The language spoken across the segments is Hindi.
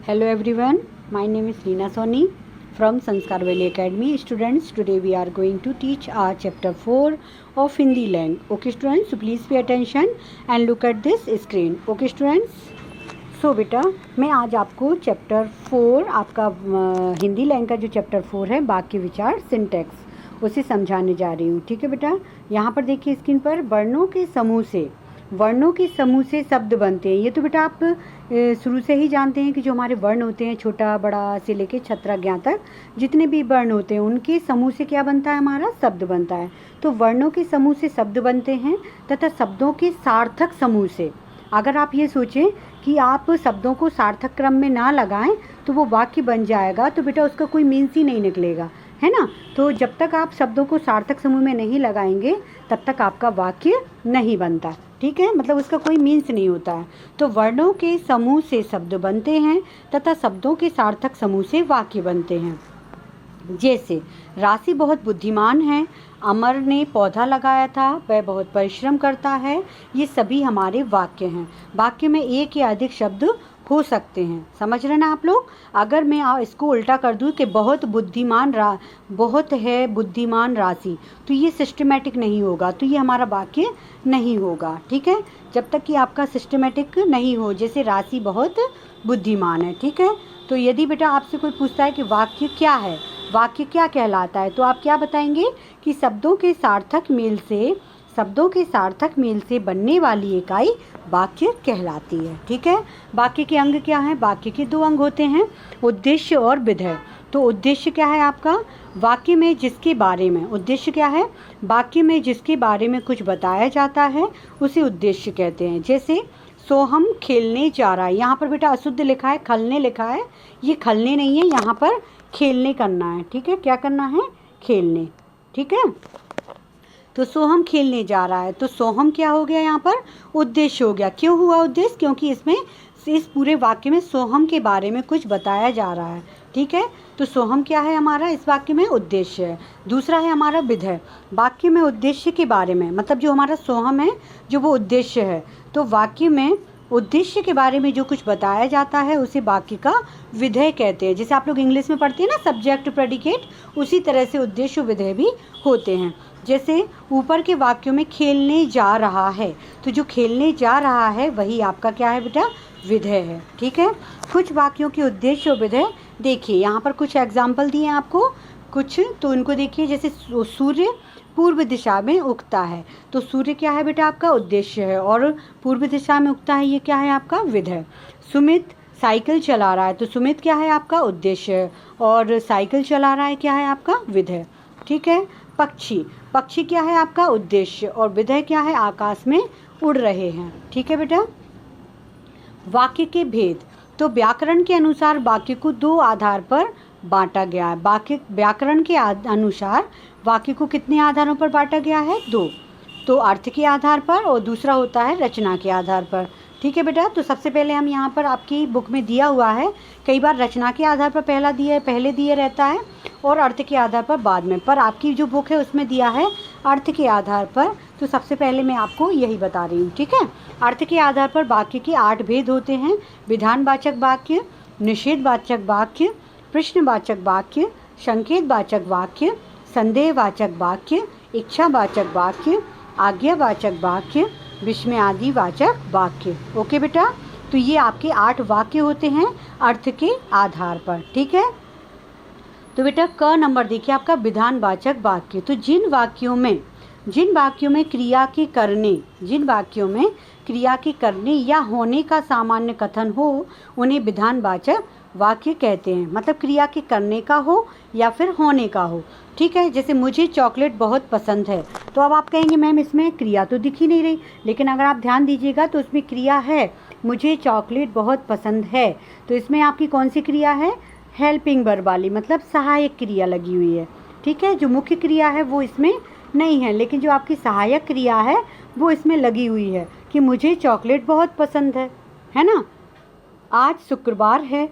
Hello everyone, my name is Reena Soni from Sanskar Valley Academy. Students, today we are going to teach our chapter 4 of Hindi Lang. Okay students, so please pay attention and look at this screen. Okay students, so बेटा मैं आज आपको चैप्टर 4 आपका हिंदी लैंग का जो चैप्टर 4 है वाक्य विचार सिंटैक्स उसे समझाने जा रही हूँ. ठीक है बेटा, यहाँ पर देखिए स्क्रीन पर वर्णों के समूह से शब्द बनते हैं. ये तो बेटा आप शुरू से ही जानते हैं कि जो हमारे वर्ण होते हैं छोटा बड़ा से लेके छत्रज्ञा तक जितने भी वर्ण होते हैं उनके समूह से क्या बनता है, हमारा शब्द बनता है. तो वर्णों के समूह से शब्द बनते हैं तथा शब्दों के सार्थक समूह से. अगर आप ये सोचें कि आप शब्दों को सार्थक क्रम में ना लगाएं तो वो वाक्य बन जाएगा तो बेटा उसका कोई मीन्स ही नहीं निकलेगा, है ना. तो जब तक आप शब्दों को सार्थक समूह में नहीं लगाएंगे तब तक आपका वाक्य नहीं बनता. ठीक है, मतलब उसका कोई मीन्स नहीं होता है. तो वर्णों के समूह से शब्द बनते हैं तथा शब्दों के सार्थक समूह से वाक्य बनते हैं. जैसे राशि बहुत बुद्धिमान है, अमर ने पौधा लगाया था, वह बहुत परिश्रम करता है. ये सभी हमारे वाक्य हैं. वाक्य में एक या अधिक शब्द हो सकते हैं. समझ रहे ना आप लोग. अगर मैं इसको उल्टा कर दूं कि बहुत है बुद्धिमान राशि, तो ये सिस्टमेटिक नहीं होगा, तो ये हमारा वाक्य नहीं होगा. ठीक है, जब तक कि आपका सिस्टमेटिक नहीं हो. जैसे राशि बहुत बुद्धिमान है. ठीक है, तो यदि बेटा आपसे कोई पूछता है कि वाक्य क्या है, वाक्य क्या कहलाता है, तो आप क्या बताएंगे कि शब्दों के सार्थक मेल से बनने वाली इकाई वाक्य कहलाती है. ठीक है, वाक्य के अंग क्या हैं? वाक्य के 2 अंग होते हैं, उद्देश्य और विधेय. तो उद्देश्य क्या है आपका? वाक्य में जिसके बारे में, उद्देश्य क्या है? वाक्य में जिसके बारे में कुछ बताया जाता है उसे उद्देश्य कहते हैं. जैसे सोहम खेलने जा रहा है, यहाँ पर बेटा अशुद्ध लिखा है, खलने लिखा है. ये खलने नहीं है, यहाँ पर खेलने करना है. ठीक है, क्या करना है? खेलने. ठीक है, तो सोहम खेलने जा रहा है, तो सोहम क्या हो गया? यहाँ पर उद्देश्य हो गया. क्यों हुआ उद्देश्य? क्योंकि इसमें इस पूरे वाक्य में सोहम के बारे में कुछ बताया जा रहा है. ठीक है, तो सोहम क्या है हमारा इस वाक्य में? उद्देश्य है. दूसरा है हमारा विधेय. वाक्य में उद्देश्य के बारे में, मतलब जो हमारा सोहम है जो वो उद्देश्य है, तो वाक्य में उद्देश्य के बारे में जो कुछ बताया जाता है उसे वाक्य का विधेय कहते हैं. जैसे आप लोग इंग्लिश में पढ़ते हैं ना सब्जेक्ट प्रेडिकेट, उसी तरह से उद्देश्य विधेय भी होते हैं. जैसे ऊपर के वाक्यों में खेलने जा रहा है, तो जो खेलने जा रहा है वही आपका क्या है बेटा? विधेय है. ठीक है, कुछ वाक्यों के उद्देश्य और विधेय देखिए. यहाँ पर कुछ एग्जाम्पल दिए हैं आपको कुछ, तो उनको देखिए. जैसे सूर्य पूर्व दिशा में उगता है, तो सूर्य क्या है बेटा? आपका उद्देश्य है, और पूर्व दिशा में उगता है, ये क्या है आपका? विधेय. सुमित साइकिल चला रहा है, तो सुमित क्या है आपका? उद्देश्य है, और साइकिल चला रहा है क्या है आपका? विधेय. ठीक है, पक्षी क्या है आपका? उद्देश्य, और विधेय क्या है? आकाश में उड़ रहे हैं. ठीक है बेटा. वाक्य के भेद, तो व्याकरण के अनुसार वाक्य को 2 आधार पर बांटा गया है. व्याकरण के अनुसार वाक्य को कितने आधारों पर बांटा गया है? 2. तो अर्थ के आधार पर, और दूसरा होता है रचना के आधार पर. ठीक है बेटा, तो सबसे पहले हम यहाँ पर आपकी बुक में दिया हुआ है, कई बार रचना के आधार पर पहले दिए रहता है और अर्थ के आधार पर बाद में, पर आपकी जो बुक है उसमें दिया है अर्थ के आधार पर. तो सबसे पहले मैं आपको यही बता रही हूँ. ठीक है, अर्थ के आधार पर वाक्य के 8 भेद होते हैं. विधानवाचक वाक्य, निषेधवाचक वाक्य, प्रश्नवाचक वाक्य, संकेतवाचक वाक्य, संदेहवाचक वाक्य, इच्छावाचक वाक्य, आज्ञावाचक वाक्य, विस्मयादिवाचक वाक्य. ओके बेटा, तो ये आपके 8 वाक्य होते हैं अर्थ के आधार पर. ठीक है, तो बेटा क नंबर देखिए आपका विधानवाचक वाक्य. तो जिन वाक्यों में क्रिया के करने या होने का सामान्य कथन हो उन्हें विधानवाचक वाक्य कहते हैं. मतलब क्रिया के करने का हो या फिर होने का हो. ठीक है, जैसे मुझे चॉकलेट बहुत पसंद है, तो अब आप कहेंगे मैम इसमें क्रिया तो दिख ही नहीं रही, लेकिन अगर आप ध्यान दीजिएगा तो इसमें क्रिया है. मुझे चॉकलेट बहुत पसंद है, तो इसमें आपकी कौन सी क्रिया है? हेल्पिंग वर्ब वाली, मतलब सहायक क्रिया लगी हुई है. ठीक है, जो मुख्य क्रिया है वो इसमें नहीं है, लेकिन जो आपकी सहायक क्रिया है वो इसमें लगी हुई है कि मुझे चॉकलेट बहुत पसंद है ना. आज शुक्रवार है,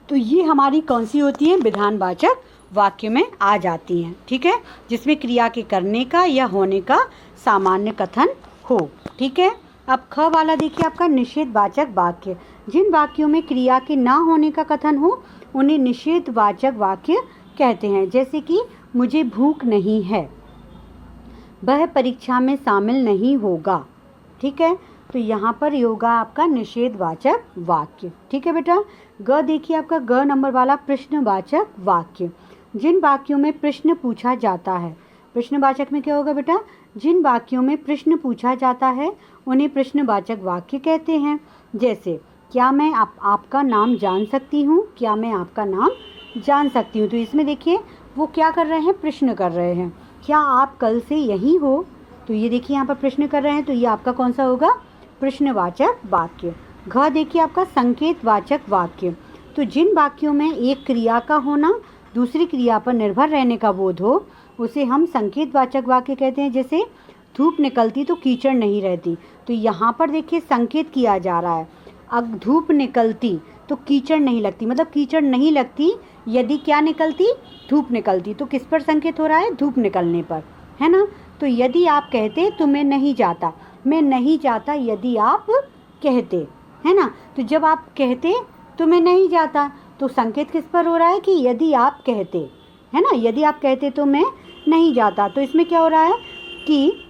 तो ये हमारी कौन सी होती है? विधानवाचक वाक्य में आ जाती हैं. ठीक है, जिसमें क्रिया के करने का या होने का सामान्य कथन हो. ठीक है, अब ख वाला देखिए आपका निषेधवाचक वाक्य. जिन वाक्यों में क्रिया के ना होने का कथन हो उन्हें निषेधवाचक वाक्य कहते हैं। जैसे कि मुझे भूख नहीं है, वह परीक्षा में शामिल नहीं होगा। ठीक है, तो यहाँ पर ये होगा आपका निषेधवाचक वाक्य। ठीक है बेटा। ग देखिए आपका ग नंबर वाला प्रश्नवाचक वाक्य। जिन वाक्यों में प्रश्न पूछा जाता है, प्रश्नवाचक में क्या होगा बेटा, जिन वाक्यों में प्रश्न पूछा जाता है उन्हें प्रश्नवाचक वाक्य कहते हैं। जैसे क्या मैं आपका नाम जान सकती हूँ, क्या मैं आपका नाम जान सकती हूँ। तो इसमें देखिए वो क्या कर रहे हैं, प्रश्न कर रहे हैं। क्या आप कल से यहीं हो, तो ये देखिए यहाँ पर प्रश्न कर रहे हैं, तो ये आपका कौन सा होगा, प्रश्नवाचक वाक्य। घ देखिए आपका संकेतवाचक वाक्य। तो जिन वाक्यों में एक क्रिया का होना दूसरी क्रिया पर निर्भर रहने का बोध हो उसे हम संकेतवाचक वाक्य कहते हैं। जैसे धूप निकलती तो कीचड़ नहीं रहती, तो यहाँ पर देखिए संकेत किया जा रहा है। अब धूप निकलती तो कीचड़ नहीं लगती, मतलब कीचड़ नहीं लगती यदि क्या निकलती, धूप निकलती। तो किस पर संकेत हो रहा है, धूप निकलने पर, है ना। तो यदि आप कहते तो मैं नहीं जाता, मैं नहीं जाता यदि आप कहते, है ना। तो जब आप कहते तो मैं नहीं जाता, तो संकेत किस पर हो रहा है कि यदि आप कहते, है ना, यदि आप कहते तो मैं नहीं जाता। तो इसमें क्या हो रहा है कि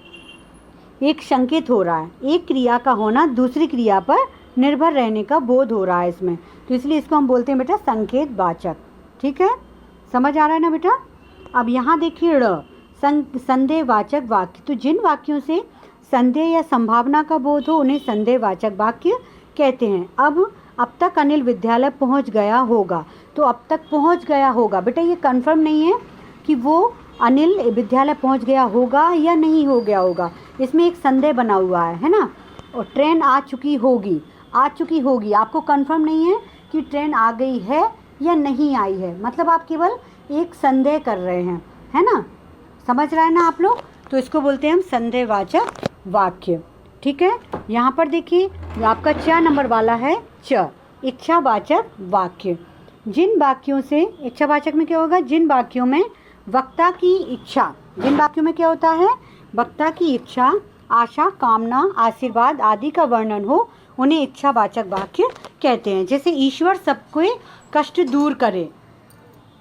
एक संकेत हो रहा है, एक क्रिया का होना दूसरी क्रिया पर निर्भर रहने का बोध हो रहा है इसमें, तो इसलिए इसको हम बोलते हैं बेटा संकेतवाचक। ठीक है, समझ आ रहा है ना बेटा। अब यहाँ देखिए ड़ संदेहवाचक वाक्य। तो जिन वाक्यों से संदेह या संभावना का बोध हो उन्हें संदेहवाचक वाक्य कहते हैं। अब तक अनिल विद्यालय पहुंच गया होगा, तो अब तक पहुंच गया होगा बेटा ये कंफर्म नहीं है कि वो अनिल विद्यालय पहुंच गया होगा या नहीं हो गया होगा, इसमें एक संदेह बना हुआ है ना। और ट्रेन आ चुकी होगी, आ चुकी होगी, आपको कंफर्म नहीं है कि ट्रेन आ गई है या नहीं आई है, मतलब आप केवल एक संदेह कर रहे हैं, है ना। समझ रहे हैं ना आप लोग, तो इसको बोलते हैं हम संदेहवाचक वाक्य। ठीक है, यहाँ पर देखिए आपका 4 नंबर वाला है च, इच्छावाचक वाक्य। जिन वाक्यों से, इच्छावाचक में क्या होगा, जिन वाक्यों में वक्ता की इच्छा, जिन वाक्यों में क्या होता है, वक्ता की इच्छा, आशा, कामना, आशीर्वाद आदि का वर्णन हो उन्हें इच्छावाचक वाक्य कहते हैं। जैसे ईश्वर सबके कष्ट दूर करे,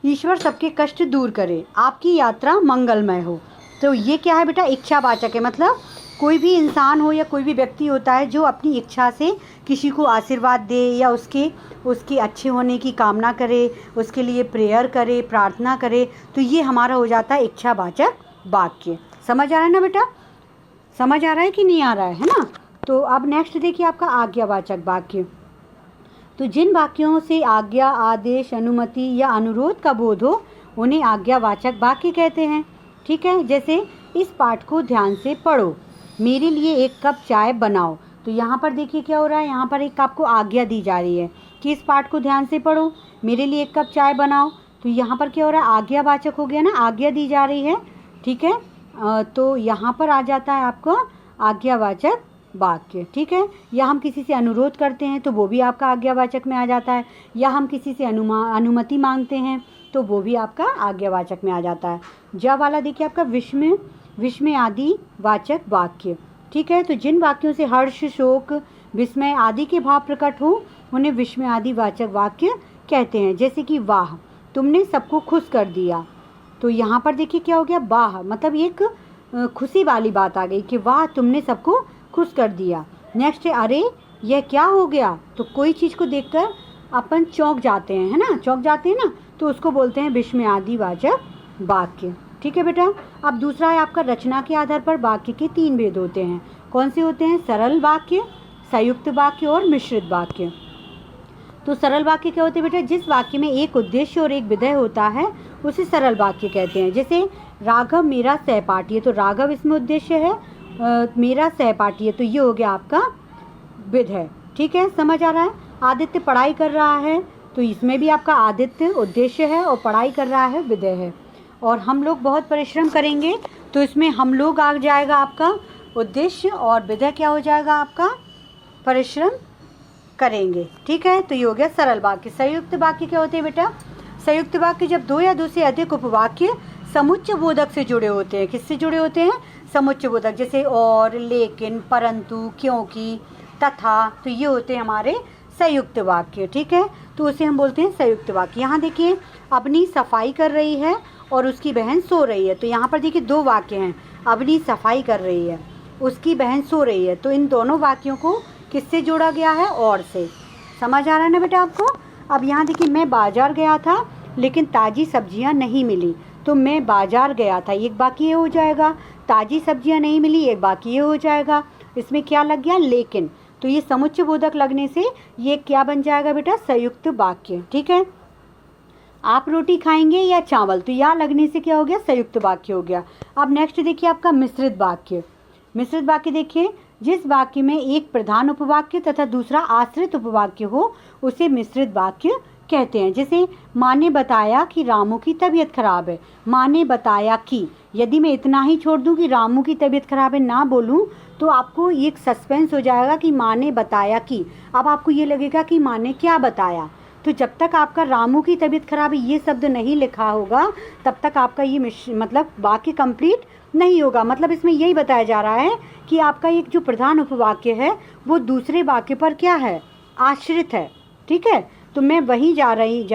ईश्वर सबके कष्ट दूर करे, आपकी यात्रा मंगलमय हो, तो ये क्या है बेटा, इच्छावाचक है। मतलब कोई भी इंसान हो या कोई भी व्यक्ति होता है जो अपनी इच्छा से किसी को आशीर्वाद दे या उसके अच्छे होने की कामना करे, उसके लिए प्रेयर करे, प्रार्थना करे, तो ये हमारा हो जाता है इच्छावाचक वाक्य। समझ आ रहा है ना बेटा, समझ आ रहा है कि नहीं आ रहा है ना। तो अब नेक्स्ट देखिए आपका आज्ञावाचक वाक्य। तो जिन वाक्यों से आज्ञा, आदेश, अनुमति या अनुरोध का बोध हो उन्हें आज्ञावाचक वाक्य कहते हैं। ठीक है, जैसे इस पाठ को ध्यान से पढ़ो, मेरे लिए एक कप चाय बनाओ। तो यहाँ पर देखिए क्या हो रहा है, यहाँ पर एक आपको आज्ञा दी जा रही है कि इस पाठ को ध्यान से पढ़ो, मेरे लिए एक कप चाय बनाओ। तो यहाँ पर क्या हो रहा है, आज्ञावाचक हो गया ना, आज्ञा दी जा रही है। ठीक है, तो यहाँ पर आ जाता है आपको आज्ञावाचक वाक्य। ठीक है, या हम किसी से अनुरोध करते हैं तो वो भी आपका आज्ञावाचक में आ जाता है, या हम किसी से अनुमति मांगते हैं तो वो भी आपका आज्ञावाचक में आ जाता है। जा वाला देखिए आपका विस्मय आदि वाचक वाक्य। ठीक है, तो जिन वाक्यों से हर्ष, शोक, विस्मय आदि के भाव प्रकट हो उन्हें विस्मय आदि वाचक वाक्य कहते हैं। जैसे कि वाह, तुमने सबको खुश कर दिया। तो यहाँ पर देखिए क्या हो गया, वाह मतलब एक खुशी वाली बात आ गई कि वाह तुमने सबको खुश कर दिया। नेक्स्ट है अरे यह क्या हो गया। तो कोई चीज़ को देखकर अपन चौंक जाते हैं, है ना, चौंक जाते हैं ना, तो उसको बोलते हैं विस्मय आदि वाचक वाक्य। ठीक है बेटा। अब दूसरा है आपका रचना के आधार पर वाक्य के 3 भेद होते हैं। कौन से होते हैं, सरल वाक्य, संयुक्त वाक्य और मिश्रित वाक्य। तो सरल वाक्य क्या होते हैं बेटा, जिस वाक्य में एक उद्देश्य और एक विधेय होता है उसे सरल वाक्य कहते हैं। जैसे राघव मेरा सहपाठी है, तो राघव इसमें उद्देश्य है, मेरा सहपाठी है, तो ये हो गया आपका विधेय। ठीक है, समझ आ रहा है। आदित्य पढ़ाई कर रहा है, तो इसमें भी आपका आदित्य उद्देश्य है और पढ़ाई कर रहा है विधेय है। और हम लोग बहुत परिश्रम करेंगे, तो इसमें हम लोग आ जाएगा आपका उद्देश्य और विधेय क्या हो जाएगा आपका, परिश्रम करेंगे। ठीक है, तो ये हो गया सरल वाक्य। संयुक्त वाक्य क्या होते हैं बेटा, संयुक्त वाक्य जब 2 या 2 से अधिक उपवाक्य समुच्चय बोधक से जुड़े होते हैं। किससे जुड़े होते हैं, समुच्चय बोधक, जैसे और, लेकिन, परंतु, क्योंकि, तथा, तो ये होते हैं हमारे संयुक्त वाक्य, ठीक है, तो उसे हम बोलते हैं संयुक्त वाक्य। यहाँ देखिए, अपनी सफाई कर रही है और उसकी बहन सो रही है, तो यहाँ पर देखिए दो वाक्य हैं, अपनी सफाई कर रही है, उसकी बहन सो रही है, तो इन दोनों वाक्यों को किससे जोड़ा गया है? और से। समझ आ रहा है ना बेटा आपको? अब यहाँ देखिए, मैं बाजार गया था लेकिन ताज़ी सब्जियाँ नहीं मिली, तो मैं बाजार गया था, एक वाक्य ये हो जाएगा। ताज़ी सब्जियाँ नहीं मिली, एक वाक्य ये हो जाएगा। इसमें क्या लग गया? लेकिन। तो ये समुच्चय बोधक लगने से ये क्या बन जाएगा बेटा? संयुक्त वाक्य, ठीक है। आप रोटी खाएंगे या चावल, तो या लगने से क्या हो गया? संयुक्त वाक्य हो गया। अब नेक्स्ट देखिए आपका मिश्रित वाक्य। मिश्रित वाक्य देखिए, जिस वाक्य में एक प्रधान उपवाक्य तथा दूसरा आश्रित उपवाक्य हो उसे मिश्रित वाक्य कहते हैं। जैसे माँ ने बताया कि रामू की तबीयत खराब है, माँ ने बताया कि। यदि मैं इतना ही छोड़ दूं कि रामू की तबीयत खराब है ना बोलूं, तो आपको एक सस्पेंस हो जाएगा कि माँ ने बताया कि। अब आपको ये लगेगा कि माँ ने क्या बताया। तो जब तक आपका रामू की तबीयत खराब है ये शब्द नहीं लिखा होगा, तब तक आपका ये मतलब वाक्य कंप्लीट नहीं होगा। मतलब इसमें यही बताया जा रहा है कि आपका एक जो प्रधान उपवाक्य है वो दूसरे वाक्य पर क्या है? आश्रित है, ठीक है। तो मैं वहीं जा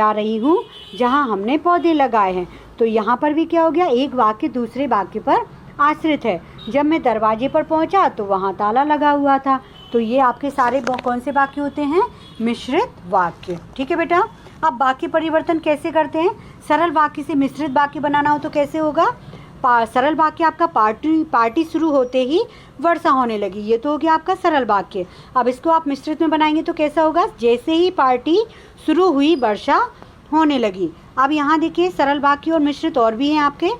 रही हूँ जहाँ हमने पौधे लगाए हैं, तो यहाँ पर भी क्या हो गया? एक वाक्य दूसरे वाक्य पर आश्रित है। जब मैं दरवाजे पर पहुँचा तो वहाँ ताला लगा हुआ था। तो ये आपके सारे कौन से वाक्य होते हैं? मिश्रित वाक्य, ठीक है बेटा। अब वाक्य परिवर्तन कैसे करते हैं? सरल वाक्य से मिश्रित वाक्य बनाना हो तो कैसे होगा? सरल वाक्य आपका पार्टी शुरू होते ही वर्षा होने लगी, ये तो हो गया आपका सरल वाक्य। अब इसको आप मिश्रित में बनाएंगे तो कैसा होगा? जैसे ही पार्टी शुरू हुई वर्षा होने लगी। अब यहाँ देखिए सरल वाक्य और मिश्रित और भी हैं आपके।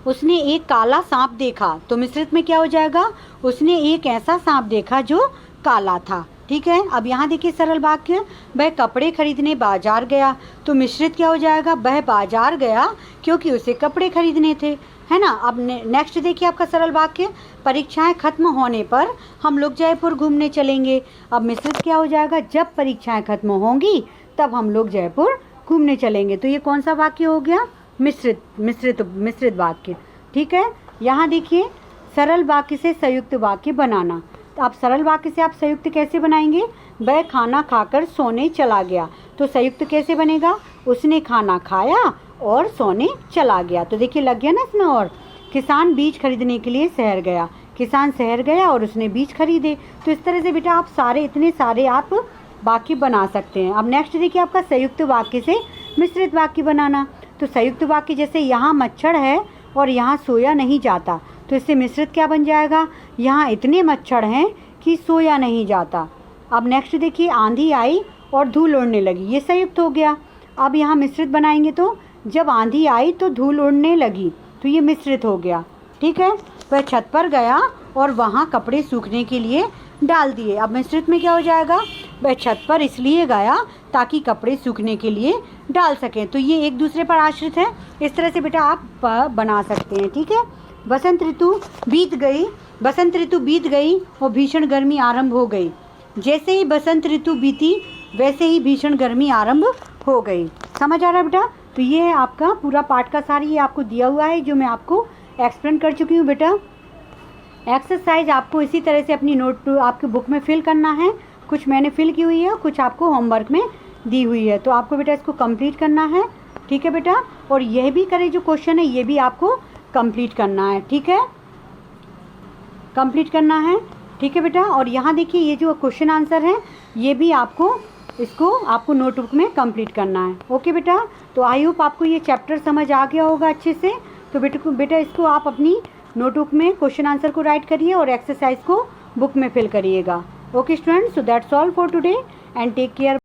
उसने एक काला सांप देखा, तो मिश्रित में क्या हो जाएगा? उसने एक ऐसा सांप देखा जो काला था, ठीक है। अब यहाँ देखिए सरल वाक्य, वह कपड़े खरीदने बाजार गया, तो मिश्रित क्या हो जाएगा? वह बाजार गया क्योंकि उसे कपड़े खरीदने थे, है ना। अब नेक्स्ट देखिए आपका सरल वाक्य, परीक्षाएं खत्म होने पर हम लोग जयपुर घूमने चलेंगे। अब मिश्रित क्या हो जाएगा? जब परीक्षाएं खत्म होंगी तब हम लोग जयपुर घूमने चलेंगे। तो ये कौन सा वाक्य हो गया? मिश्रित वाक्य, ठीक है। यहाँ देखिए सरल वाक्य से संयुक्त वाक्य बनाना। तो आप सरल वाक्य से आप संयुक्त कैसे बनाएंगे? वह खाना खाकर सोने चला गया, तो संयुक्त कैसे बनेगा? उसने खाना खाया और सोने चला गया। तो देखिए लग गया ना इसमें। और किसान बीज खरीदने के लिए शहर गया, किसान शहर गया और उसने बीज खरीदे। तो इस तरह से बेटा आप इतने सारे आप वाक्य बना सकते हैं। अब नेक्स्ट देखिए आपका संयुक्त वाक्य से मिश्रित वाक्य बनाना। तो संयुक्त वाक्य जैसे यहाँ मच्छर है और यहाँ सोया नहीं जाता, तो इससे मिश्रित क्या बन जाएगा? यहाँ इतने मच्छर हैं कि सोया नहीं जाता। अब नेक्स्ट देखिए, आंधी आई और धूल उड़ने लगी, ये संयुक्त हो गया। अब यहाँ मिश्रित बनाएंगे तो जब आंधी आई तो धूल उड़ने लगी, तो ये मिश्रित हो गया, ठीक है। वह छत पर गया और वहाँ कपड़े सूखने के लिए डाल दिए। अब मिश्रित में क्या हो जाएगा? वह छत पर इसलिए गया ताकि कपड़े सूखने के लिए डाल सकें। तो ये एक दूसरे पर आश्रित है। इस तरह से बेटा आप बना सकते हैं, ठीक है। बसंत ऋतु बीत गई और भीषण गर्मी आरंभ हो गई। जैसे ही बसंत ऋतु बीती वैसे ही भीषण गर्मी आरंभ हो गई। समझ आ रहा है बेटा? तो ये है आपका पूरा पाठ का सार, ये आपको दिया हुआ है जो मैं आपको एक्सप्लेन कर चुकी हूँ बेटा। एक्सरसाइज आपको इसी तरह से अपनी नोट आपके बुक में फिल करना है। कुछ मैंने फिल की हुई है, कुछ आपको होमवर्क में दी हुई है, तो आपको बेटा इसको कंप्लीट करना है, ठीक है बेटा। और यह भी करें जो क्वेश्चन है ये भी आपको कंप्लीट करना है, ठीक है, कंप्लीट करना है, ठीक है बेटा। और यहाँ देखिए ये जो क्वेश्चन आंसर है ये भी आपको नोटबुक में कंप्लीट करना है, ओके बेटा। तो आई होप आपको ये चैप्टर समझ आ गया होगा अच्छे से। तो बेटा इसको आप अपनी नोटबुक में क्वेश्चन आंसर को राइट करिए और एक्सरसाइज को बुक में फिल करिएगा। Okay students, so that's all for today and take care.